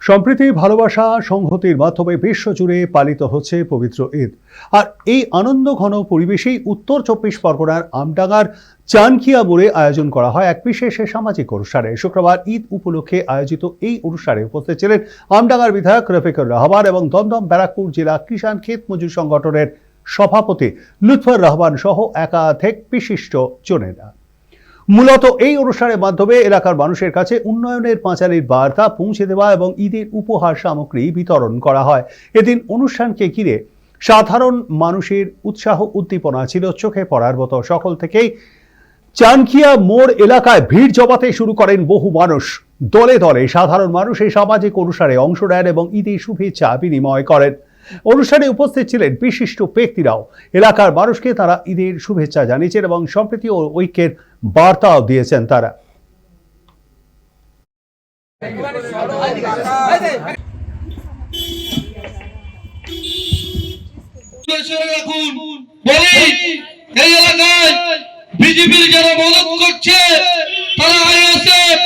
সম্প্রীতি, ভালোবাসা, সংহতির মাধ্যমে বিশ্বজুড়ে পালিত হচ্ছে পবিত্র ঈদ। আর এই আনন্দঘন পরিবেশেই উত্তর 24 পরগনার আমডাঙ্গার চানখিয়া মোড়ে আয়োজন করা হয় এক বিশেষ সামাজিক অনুষ্ঠানে। শুক্রবার ঈদ উপলক্ষে আয়োজিত এই অনুষ্ঠানে উপস্থিত ছিলেন আমডাঙ্গার বিধায়ক রফিকুর রহমান এবং দমদম ব্যারাকপুর জেলা কিষাণ ক্ষেত মজুর সংগঠনের সভাপতি লুৎফর রহমান সহ একাধিক বিশিষ্ট জনেরা। মূলত এই অনুষ্ঠানের মাধ্যমে এলাকার মানুষের কাছে উন্নয়নের পাঁচালীর বার্তা পৌঁছে দেওয়া এবং ঈদের উপহার সামগ্রী বিতরণ করা হয়। এদিন অনুষ্ঠানকে ঘিরে সাধারণ মানুষের উৎসাহ উদ্দীপনা ছিল চোখে পড়ার মতো। সকাল থেকেই চানখিয়া মোড় এলাকায় ভিড় জমাতে শুরু করেন বহু মানুষ। দলে দলে সাধারণ মানুষ এই সামাজিক অনুষ্ঠানে অংশ নেন এবং ঈদের শুভেচ্ছা বিনিময় করেন। অনুষ্ঠানে উপস্থিত ছিলেন বিশিষ্ট ব্যক্তিরাও। এলাকার মানুষকে তারা ঈদের শুভেচ্ছা জানিয়েছেন এবং সম্প্রীতি ও ঐক্যের বার্তাও দিয়েছেন তারা। এই এলাকায় বিজেপির যারা মদত করছে তারা আইএসএফ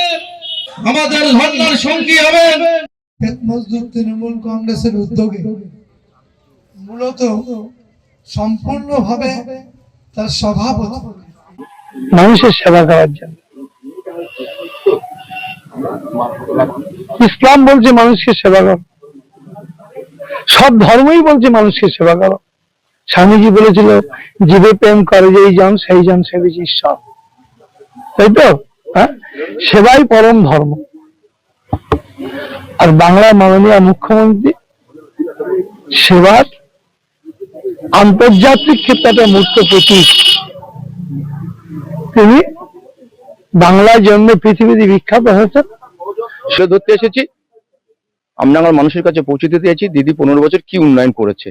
আমাদের ঝন্ডার সঙ্গী হবেন। ক্ষেত মজদুর তৃণমূল কংগ্রেসের উদ্যোগে মূলত সম্পূর্ণভাবে তার সভাপতি মানুষের সেবা করার জন্য। ইসলাম বলছে মানুষকে সেবা করো, সব ধর্মই বলছে মানুষকে সেবা করো। স্বামীজি বলেছিল জীবে প্রেম করে যেই জন সেই জন সেবিছে ঈশ্বর, তাই তো? হ্যাঁ, সেবাই পরম ধর্ম। আর বাংলার মাননীয় মুখ্যমন্ত্রী সেবার আন্তর্জাতিক ক্ষেত্রে একটা মূর্ত প্রতীক। তিনি বাংলার জন্য পৃথিবীতে বিখ্যাত হয়েছেন। সে ধরতে এসেছি, আমডাঙ্গার মানুষের কাছে পৌঁছে দিতে এসেছি দিদি 15 বছর কি উন্নয়ন করেছে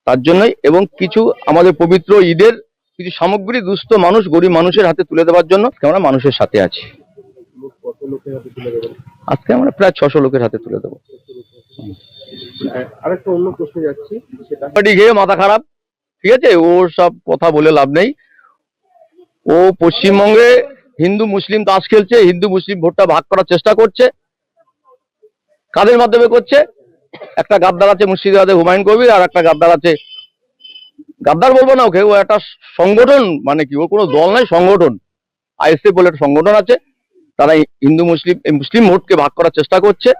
তার জন্যই, এবং কিছু আমাদের পবিত্র ঈদের কিছু সামগ্রী দুস্থ মানুষ গরিব মানুষের হাতে তুলে দেওয়ার জন্য আমরা মানুষের সাথে আছি। আজকে আমরা প্রায় 600 লোকের হাতে তুলে দেবো। আরেকটা অন্য প্রশ্নে যাচ্ছি, সেটা ঘেয়ে মাথা খারাপ, ঠিক আছে, ওর সব কথা বলে লাভ নেই। ও পশ্চিমবঙ্গে হিন্দু মুসলিম তাস খেলছে, হিন্দু মুসলিম ভোটটা ভাগ করার চেষ্টা করছে। কাদের মাধ্যমে করছে? একটা গাদ্দার আছে মুর্শিদাবাদে হুমায়ুন কবির, আর একটা গাদ্দার আছে, গাদ্দার বলবো না ওকে, ও একটা সংগঠন, মানে কি, ওর কোনো দল নাই, সংগঠন, আইএসএফ বলে একটা সংগঠন আছে। তারা হিন্দু মুসলিম ভোটকে ভাগ করার চেষ্টা করছে,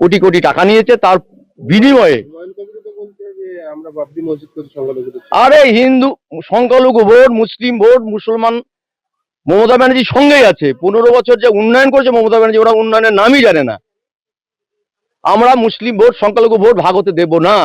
কোটি কোটি টাকা নিয়েছে তার বিনিময়ে। আরে হিন্দু সংখ্যালঘু ভোট, মুসলিম ভোট, মুসলমান মমতা ব্যানার্জির সঙ্গেই আছে। 15 বছর যে উন্নয়ন করেছে মমতা ব্যানার্জি, ওরা উন্নয়নের নামই জানে না। আমরা মুসলিম ভোট সংখ্যালঘু ভোট ভাগ হতে দেব না।